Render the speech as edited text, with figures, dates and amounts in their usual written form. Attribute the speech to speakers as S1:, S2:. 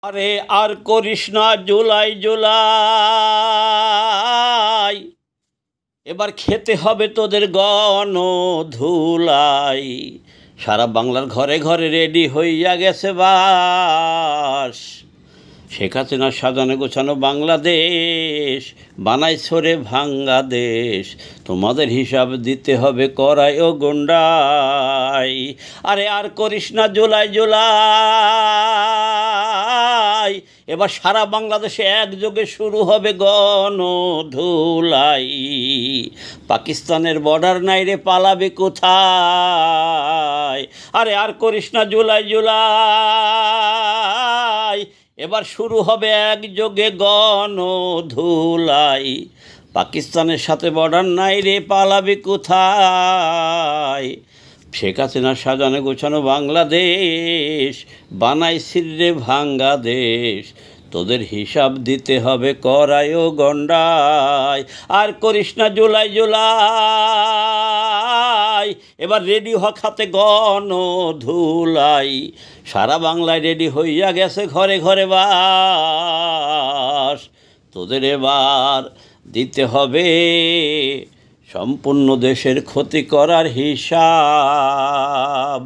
S1: আরে আর করিস না জুলাই জুলাই, এবার খেতে হবে তোদের গণধুলাই। সারা বাংলার ঘরে ঘরে রেডি হইয়া গেছে বাস, শেখ হাসিনার সাজানো গোছানো বাংলাদেশ বানাইছো রে ভাঙ্গা দেশ। তোমাদের হিসাব দিতে হবে করাই ও গন্ডাই। আরে আর করিস না জুলাই জুলাই, এবার সারা বাংলাদেশে একযোগে শুরু হবে গণধুলাই। পাকিস্তানের বর্ডার নাই রে, পালাবে কোথায়? আরে আর করিস না জুলাই জুলাই, এবার শুরু হবে একযোগে গণধুলাই। পাকিস্তানের সাথে বর্ডার নাই রে, পালাবে কোথায়? শেখ হাসিনার সাজানো গোছানো বাংলাদেশ বানাইছি রে ভাঙ্গা দেশ। তোদের হিসাব দিতে হবে করাই ও গন্ডাই। আর করিস না জুলাই জুলাই, এবার রেডি হ খাতে গণধুলাই। সারা বাংলায় রেডি হইয়া গেছে ঘরে ঘরে বাস। তোদের এবার দিতে হবে সম্পূর্ণ দেশের ক্ষতি করার হিসাব।